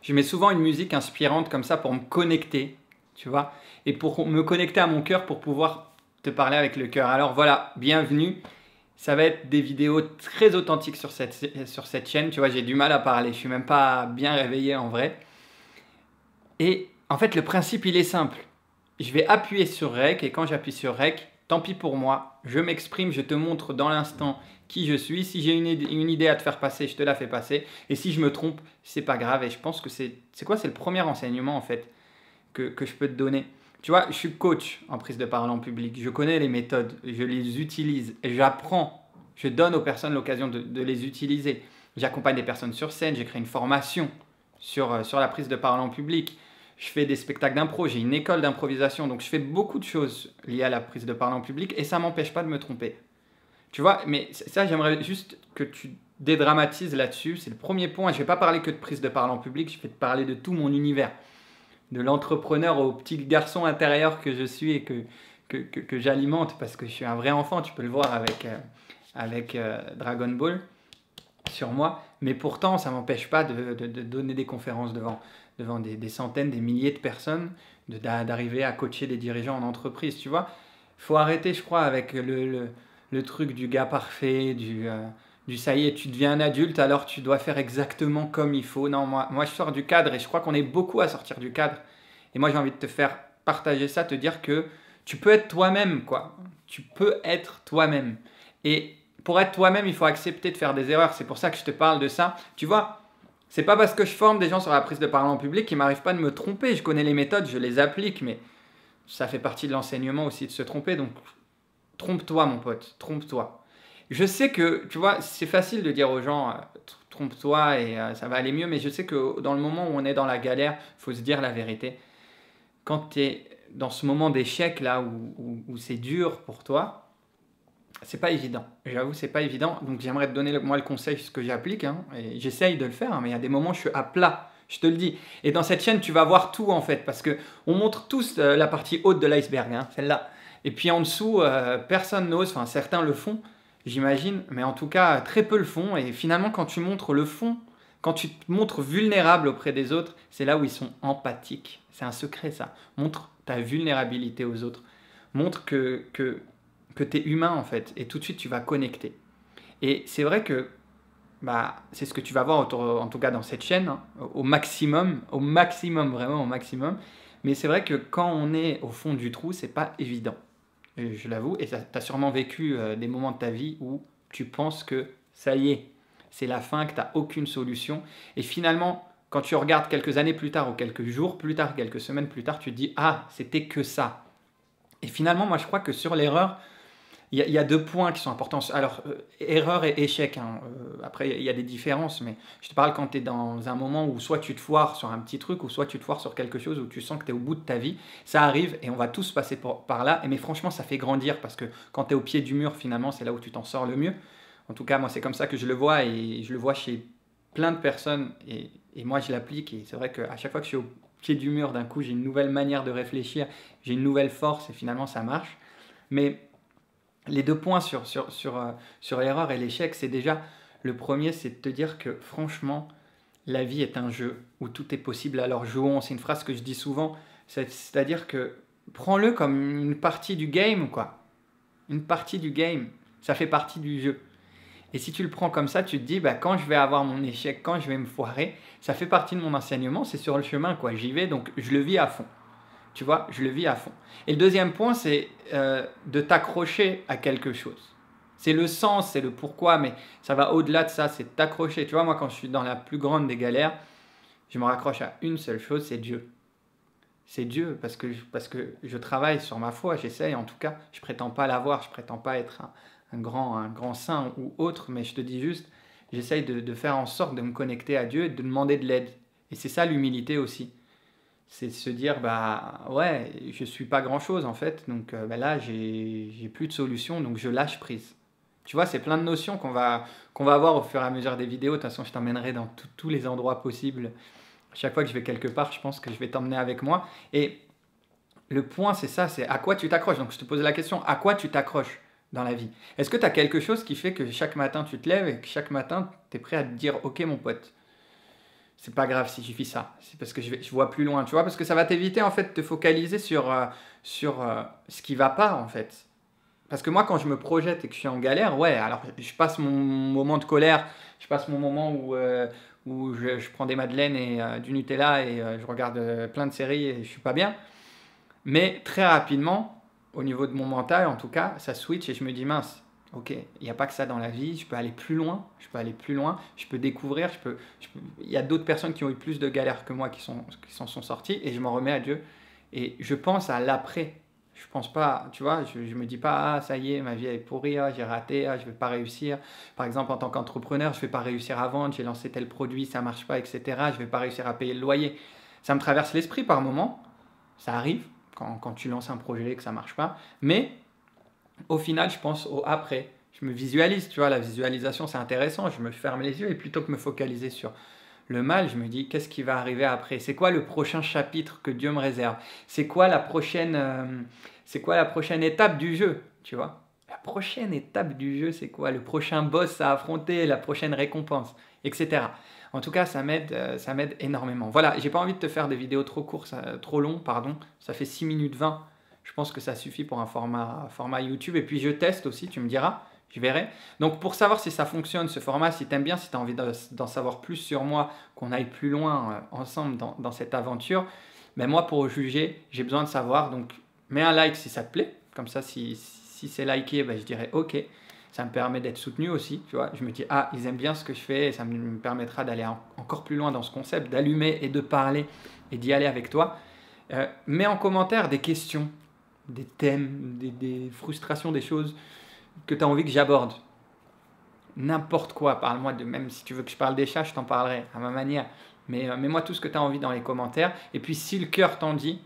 Je mets souvent une musique inspirante comme ça pour me connecter, tu vois, et pour me connecter à mon cœur pour pouvoir te parler avec le cœur. Alors voilà, bienvenue. Ça va être des vidéos très authentiques sur cette chaîne. Tu vois, j'ai du mal à parler. Je suis même pas bien réveillé en vrai. Et en fait, le principe, il est simple. Je vais appuyer sur Rec et quand j'appuie sur Rec, tant pis pour moi, je m'exprime, je te montre dans l'instant qui je suis. Si j'ai une idée à te faire passer, je te la fais passer. Et si je me trompe, c'est pas grave. Et je pense que c'est quoi? C'est le premier enseignement en fait que je peux te donner. Tu vois, je suis coach en prise de parole en public. Je connais les méthodes, je les utilise, j'apprends, je donne aux personnes l'occasion de les utiliser. J'accompagne des personnes sur scène, j'ai créé une formation sur la prise de parole en public. Je fais des spectacles d'impro, j'ai une école d'improvisation, donc je fais beaucoup de choses liées à la prise de parole en public et ça ne m'empêche pas de me tromper. Tu vois, mais ça, j'aimerais juste que tu dédramatises là-dessus. C'est le premier point. Je ne vais pas parler que de prise de parole en public, je vais te parler de tout mon univers. De l'entrepreneur au petit garçon intérieur que je suis et que j'alimente parce que je suis un vrai enfant, tu peux le voir avec Dragon Ball sur moi, mais pourtant ça ne m'empêche pas de donner des conférences devant des centaines, des milliers de personnes, d'arriver à coacher des dirigeants en entreprise, tu vois. Il faut arrêter, je crois, avec le truc du gars parfait, du ça y est, tu deviens un adulte, alors tu dois faire exactement comme il faut. Non, moi je sors du cadre et je crois qu'on est beaucoup à sortir du cadre. Et moi j'ai envie de te faire partager ça, te dire que tu peux être toi-même, quoi. Tu peux être toi-même. Et pour être toi-même, il faut accepter de faire des erreurs. C'est pour ça que je te parle de ça. Tu vois, c'est pas parce que je forme des gens sur la prise de parole en public qu'il m'arrive pas de me tromper. Je connais les méthodes, je les applique, mais ça fait partie de l'enseignement aussi de se tromper. Donc, trompe-toi, mon pote, trompe-toi. Je sais que, tu vois, c'est facile de dire aux gens, trompe-toi et ça va aller mieux, mais je sais que dans le moment où on est dans la galère, il faut se dire la vérité. Quand tu es dans ce moment d'échec là où c'est dur pour toi, c'est pas évident. J'avoue, c'est pas évident. Donc j'aimerais te donner moi le conseil, ce que j'applique, hein, et j'essaye de le faire, hein, mais il y a des moments où je suis à plat. Je te le dis. Et dans cette chaîne, tu vas voir tout en fait, parce que on montre tous la partie haute de l'iceberg, hein, celle-là. Et puis en dessous, personne n'ose. Enfin, certains le font, j'imagine, mais en tout cas, très peu le font. Et finalement, quand tu montres le fond, quand tu te montres vulnérable auprès des autres, c'est là où ils sont empathiques. C'est un secret, ça. Montre ta vulnérabilité aux autres. Montre que tu es humain, en fait. Et tout de suite, tu vas connecter. Et c'est vrai que bah, c'est ce que tu vas voir, en tout cas dans cette chaîne, hein, au maximum, vraiment au maximum. Mais c'est vrai que quand on est au fond du trou, c'est pas évident. Et je l'avoue. Et tu as sûrement vécu des moments de ta vie où tu penses que ça y est, c'est la fin, que tu n'as aucune solution. Et finalement, quand tu regardes quelques années plus tard, ou quelques jours plus tard, quelques semaines plus tard, tu te dis « Ah, c'était que ça ». Et finalement, moi je crois que sur l'erreur, il y a deux points qui sont importants. Alors, erreur et échec, hein. Après, il y a des différences, mais je te parle quand tu es dans un moment où soit tu te foires sur un petit truc, ou soit tu te foires sur quelque chose où tu sens que tu es au bout de ta vie. Ça arrive et on va tous passer par là. Mais franchement, ça fait grandir parce que quand tu es au pied du mur, finalement, c'est là où tu t'en sors le mieux. En tout cas, moi, c'est comme ça que je le vois et je le vois chez plein de personnes et moi, je l'applique. Et c'est vrai qu'à chaque fois que je suis au pied du mur, d'un coup, j'ai une nouvelle manière de réfléchir, j'ai une nouvelle force et finalement, ça marche. Mais les deux points sur l'erreur et l'échec, c'est déjà, le premier, c'est de te dire que franchement, la vie est un jeu où tout est possible. Alors jouons, c'est une phrase que je dis souvent, c'est-à-dire que prends-le comme une partie du game, quoi. Une partie du game, ça fait partie du jeu. Et si tu le prends comme ça, tu te dis, bah, quand je vais avoir mon échec, quand je vais me foirer, ça fait partie de mon enseignement, c'est sur le chemin, quoi. J'y vais, donc je le vis à fond. Tu vois, je le vis à fond. Et le deuxième point, c'est de t'accrocher à quelque chose. C'est le sens, c'est le pourquoi, mais ça va au-delà de ça, c'est de t'accrocher. Tu vois, moi, quand je suis dans la plus grande des galères, je me raccroche à une seule chose, c'est Dieu. C'est Dieu, parce que je travaille sur ma foi, j'essaye en tout cas. Je ne prétends pas l'avoir, je ne prétends pas être un grand saint ou autre, mais je te dis juste, j'essaye de faire en sorte de me connecter à Dieu et de demander de l'aide. Et c'est ça l'humilité aussi. C'est de se dire, bah ouais, je suis pas grand-chose en fait, donc bah là, j'ai plus de solution, donc je lâche prise. Tu vois, c'est plein de notions qu'on va avoir au fur et à mesure des vidéos. De toute façon, je t'emmènerai dans tous les endroits possibles. Chaque fois que je vais quelque part, je pense que je vais t'emmener avec moi. Et le point, c'est ça, c'est à quoi tu t'accroches. Donc, je te pose la question, à quoi tu t'accroches dans la vie? Est-ce que tu as quelque chose qui fait que chaque matin tu te lèves et que chaque matin tu es prêt à te dire ok mon pote, c'est pas grave si je vis ça, c'est parce que je vois plus loin, tu vois, parce que ça va t'éviter en fait de te focaliser sur ce qui va pas en fait. Parce que moi, quand je me projette et que je suis en galère, ouais, alors je passe mon moment de colère, je passe mon moment où je prends des madeleines et du Nutella et je regarde plein de séries et je suis pas bien. Mais très rapidement, au niveau de mon mental en tout cas, ça switch et je me dis mince, ok, il n'y a pas que ça dans la vie, je peux aller plus loin, je peux aller plus loin, je peux découvrir, il y a d'autres personnes qui ont eu plus de galères que moi qui s'en sont sorties et je m'en remets à Dieu. Et je pense à l'après. Je pense pas, tu vois, je me dis pas, ah, ça y est, ma vie est pourrie, ah, j'ai raté, ah, je vais pas réussir. Par exemple, en tant qu'entrepreneur, je vais pas réussir à vendre, j'ai lancé tel produit, ça marche pas, etc. Je vais pas réussir à payer le loyer. Ça me traverse l'esprit par moment, ça arrive quand tu lances un projet et que ça marche pas. Mais au final, je pense au après. Je me visualise, tu vois, la visualisation c'est intéressant, je me ferme les yeux et plutôt que me focaliser sur le mal, je me dis qu'est-ce qui va arriver après? C'est quoi le prochain chapitre que Dieu me réserve? C'est quoi la prochaine étape du jeu? Tu vois? La prochaine étape du jeu, c'est quoi? Le prochain boss à affronter, la prochaine récompense, etc. En tout cas, ça m'aide énormément. Voilà, j'ai pas envie de te faire des vidéos trop courtes, trop longues, pardon. Ça fait 6 minutes 20. Je pense que ça suffit pour un format YouTube. Et puis je teste aussi, tu me diras. Je verrai. Donc pour savoir si ça fonctionne, ce format, si tu aimes bien, si tu as envie d'en savoir plus sur moi, qu'on aille plus loin ensemble dans cette aventure, ben moi pour juger, j'ai besoin de savoir. Donc mets un like si ça te plaît. Comme ça, si c'est liké, ben, je dirais ok. Ça me permet d'être soutenu aussi. Tu vois, je me dis, ah, ils aiment bien ce que je fais et ça me permettra d'aller encore plus loin dans ce concept, d'allumer et de parler et d'y aller avec toi. Mets en commentaire des questions, des thèmes, des frustrations, des choses que tu as envie que j'aborde. N'importe quoi, parle-moi de, même si tu veux que je parle des chats, je t'en parlerai à ma manière. Mais mets-moi tout ce que tu as envie dans les commentaires. Et puis si le cœur t'en dit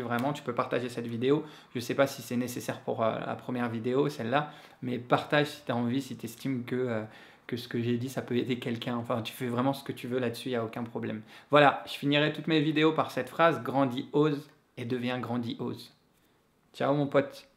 vraiment, tu peux partager cette vidéo. Je ne sais pas si c'est nécessaire pour la première vidéo, celle-là, mais partage si tu as envie, si tu estimes que ce que j'ai dit, ça peut aider quelqu'un. Enfin, tu fais vraiment ce que tu veux là-dessus, il n'y a aucun problème. Voilà, je finirai toutes mes vidéos par cette phrase, grandis, ose et deviens grandiose. Ciao mon pote.